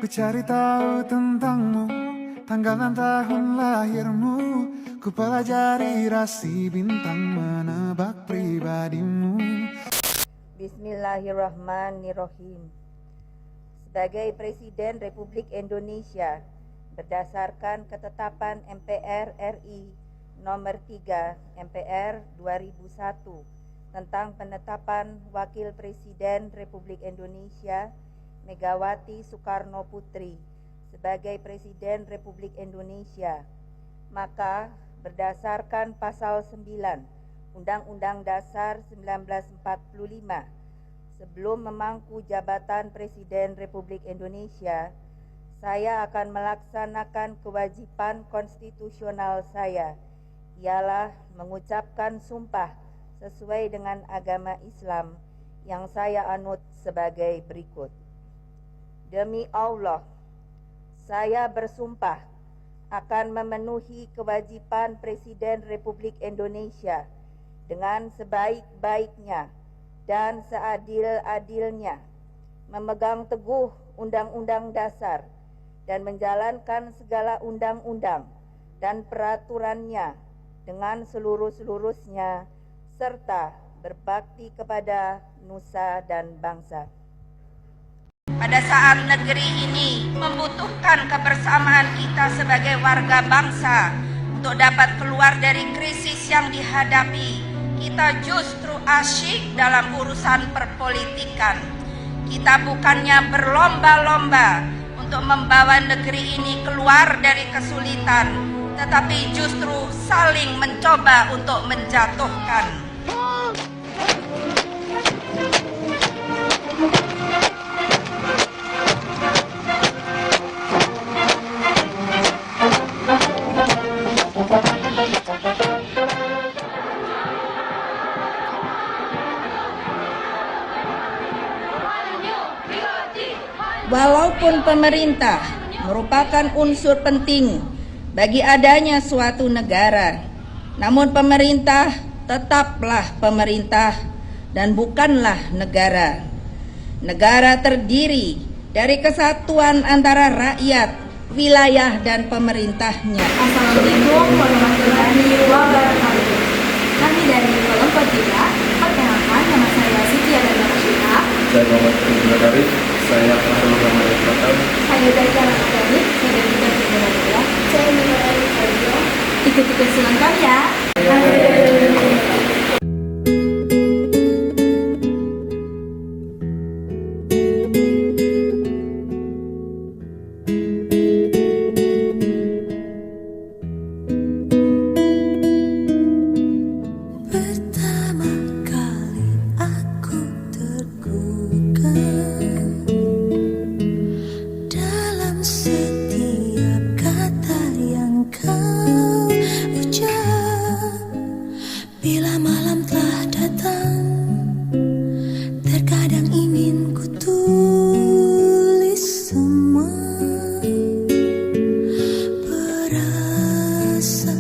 Ku cari tahu tentangmu, tanggal dan tahun lahirmu. Ku pelajari rasi bintang, menebak pribadimu. Bismillahirrahmanirrahim. Sebagai Presiden Republik Indonesia, berdasarkan ketetapan MPR RI nomor 3 MPR 2001 tentang penetapan Wakil Presiden Republik Indonesia Megawati Soekarno Putri sebagai Presiden Republik Indonesia, maka berdasarkan pasal 9 Undang-Undang Dasar 1945, sebelum memangku jabatan Presiden Republik Indonesia, saya akan melaksanakan kewajiban konstitusional saya, ialah mengucapkan sumpah sesuai dengan agama Islam yang saya anut sebagai berikut. Demi Allah, saya bersumpah akan memenuhi kewajiban Presiden Republik Indonesia dengan sebaik-baiknya dan seadil-adilnya, memegang teguh Undang-Undang Dasar dan menjalankan segala undang-undang dan peraturannya dengan seluruh-seluruhnya, serta berbakti kepada nusa dan bangsa. Pada saat negeri ini membutuhkan kebersamaan kita sebagai warga bangsa untuk dapat keluar dari krisis yang dihadapi, kita justru asyik dalam urusan perpolitikan. Kita bukannya berlomba-lomba untuk membawa negeri ini keluar dari kesulitan, tetapi justru saling mencoba untuk menjatuhkan. Walaupun pemerintah merupakan unsur penting bagi adanya suatu negara, namun pemerintah tetaplah pemerintah dan bukanlah negara. Negara terdiri dari kesatuan antara rakyat, wilayah, dan pemerintahnya. Assalamualaikum warahmatullahi wabarakatuh. Kami dari kelompok 3, perkenalkan nama saya Siti Adana Syihab. Saya Muhammad Ibnu Karim, saya Fatul Ramadan Batam. Saya dari Jalan Akademik, saya dari Jalan Akademik. Saya Nurul Fadil. Ikuti keseruan kami ya. Bila malam telah datang, terkadang ingin ku tulis semua perasaan.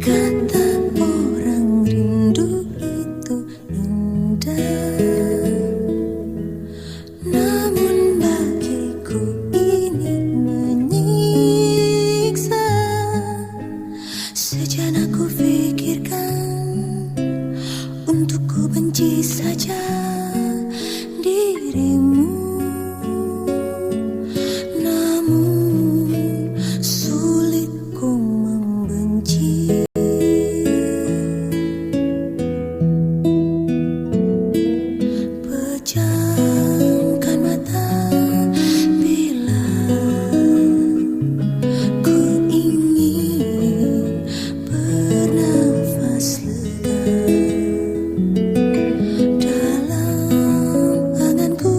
Kata orang rindu itu indah, namun bagiku ini menyiksa. Sejenak ku pikirkan untuk ku benci saja dirimu, namun sulit ku membenci. Pejamkan mata bila ku ingin bernafas lega. Dalam anganku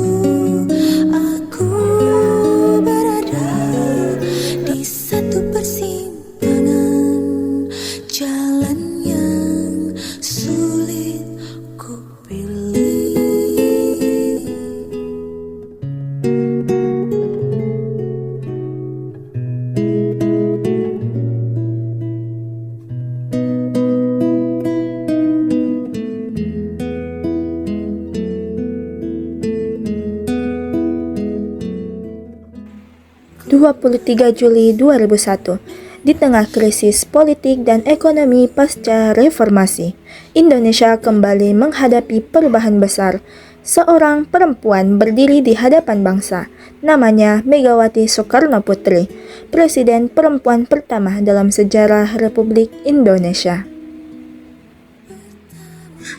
23 Juli 2001. Di tengah krisis politik dan ekonomi pasca reformasi, Indonesia kembali menghadapi perubahan besar. Seorang perempuan berdiri di hadapan bangsa, namanya Megawati Soekarno Putri, presiden perempuan pertama dalam sejarah Republik Indonesia.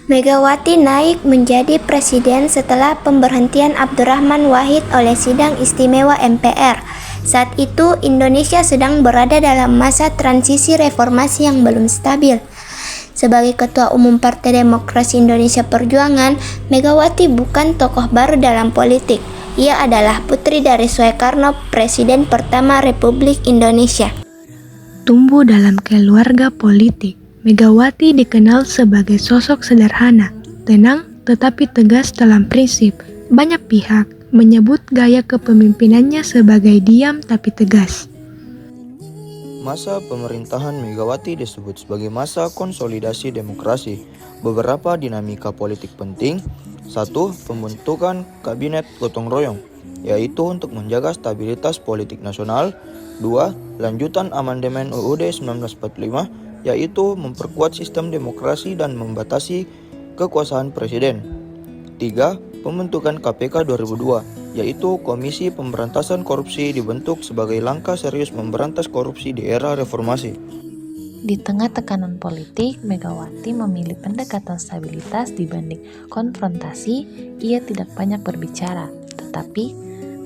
Megawati naik menjadi presiden setelah pemberhentian Abdurrahman Wahid oleh Sidang Istimewa MPR. Saat itu Indonesia sedang berada dalam masa transisi reformasi yang belum stabil. Sebagai Ketua Umum Partai Demokrasi Indonesia Perjuangan, Megawati bukan tokoh baru dalam politik. Ia adalah putri dari Soekarno, presiden pertama Republik Indonesia. Tumbuh dalam keluarga politik, Megawati dikenal sebagai sosok sederhana, tenang tetapi tegas dalam prinsip. Banyak pihak menyebut gaya kepemimpinannya sebagai diam tapi tegas. Masa pemerintahan Megawati disebut sebagai masa konsolidasi demokrasi. Beberapa dinamika politik penting. 1. Pembentukan kabinet gotong royong, yaitu untuk menjaga stabilitas politik nasional. 2. Lanjutan amandemen UUD 1945, yaitu memperkuat sistem demokrasi dan membatasi kekuasaan presiden. 3. Pembentukan KPK 2002, yaitu Komisi Pemberantasan Korupsi dibentuk sebagai langkah serius memberantas korupsi di era reformasi. Di tengah tekanan politik, Megawati memilih pendekatan stabilitas dibanding konfrontasi. Ia tidak banyak berbicara, tetapi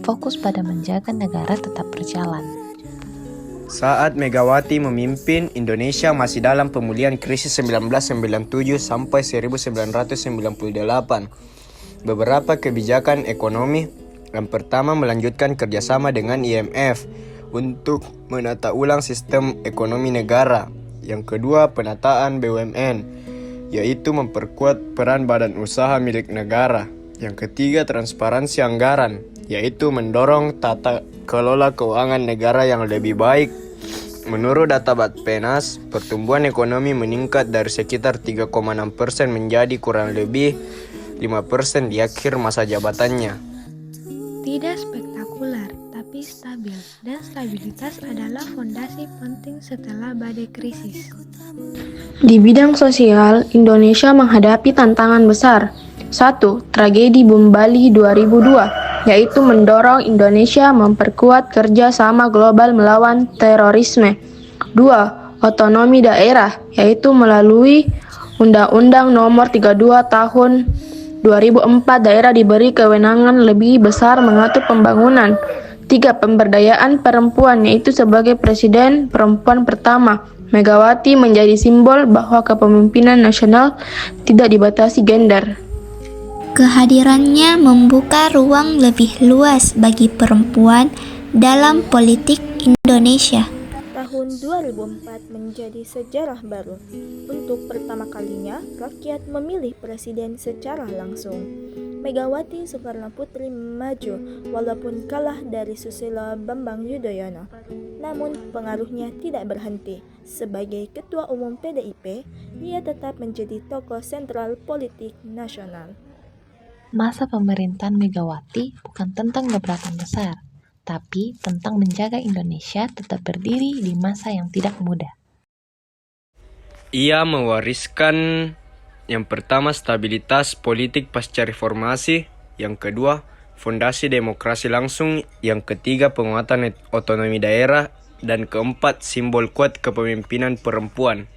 fokus pada menjaga negara tetap berjalan. Saat Megawati memimpin, Indonesia masih dalam pemulihan krisis 1997 sampai 1998. Beberapa kebijakan ekonomi. Yang pertama, melanjutkan kerjasama dengan IMF untuk menata ulang sistem ekonomi negara. Yang kedua, penataan BUMN, yaitu memperkuat peran badan usaha milik negara. Yang ketiga, transparansi anggaran, yaitu mendorong tata kelola keuangan negara yang lebih baik. Menurut data Bappenas, pertumbuhan ekonomi meningkat dari sekitar 3,6% menjadi kurang lebih 5% di akhir masa jabatannya. Tidak spektakuler, tapi stabil, dan stabilitas adalah fondasi penting setelah badai krisis. Di bidang sosial, Indonesia menghadapi tantangan besar. 1. Tragedi Bom Bali 2002, yaitu mendorong Indonesia memperkuat kerjasama global melawan terorisme. 2. Otonomi daerah, yaitu melalui Undang-Undang Nomor 32 Tahun 2004 daerah diberi kewenangan lebih besar mengatur pembangunan. 3. Pemberdayaan perempuan, yaitu sebagai presiden perempuan pertama, Megawati menjadi simbol bahwa kepemimpinan nasional tidak dibatasi gender. Kehadirannya membuka ruang lebih luas bagi perempuan dalam politik Indonesia. Tahun 2004 menjadi sejarah baru. Untuk pertama kalinya, rakyat memilih presiden secara langsung. Megawati Soekarno Putri maju walaupun kalah dari Susilo Bambang Yudhoyono. Namun pengaruhnya tidak berhenti. Sebagai Ketua Umum PDIP, ia tetap menjadi tokoh sentral politik nasional. Masa pemerintahan Megawati bukan tentang gebrakan besar, tapi tentang menjaga Indonesia tetap berdiri di masa yang tidak mudah. Ia mewariskan yang pertama stabilitas politik pasca reformasi, yang kedua fondasi demokrasi langsung, yang ketiga penguatan otonomi daerah, dan keempat simbol kuat kepemimpinan perempuan.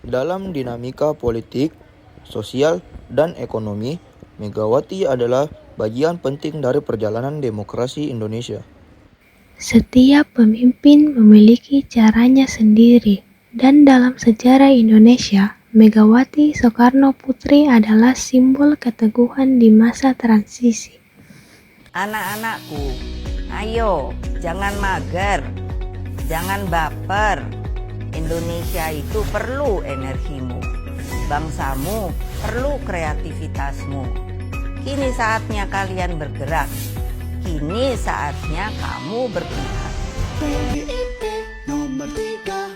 Dalam dinamika politik, sosial, dan ekonomi, Megawati adalah bagian penting dari perjalanan demokrasi Indonesia. Setiap pemimpin memiliki caranya sendiri, dan dalam sejarah Indonesia, Megawati Soekarno Putri adalah simbol keteguhan di masa transisi. Anak-anakku, ayo jangan mager, jangan baper. Indonesia itu perlu energimu, bangsamu perlu kreativitasmu. Kini saatnya kalian bergerak. Kini saatnya kamu berpihak. PDIP nomor 3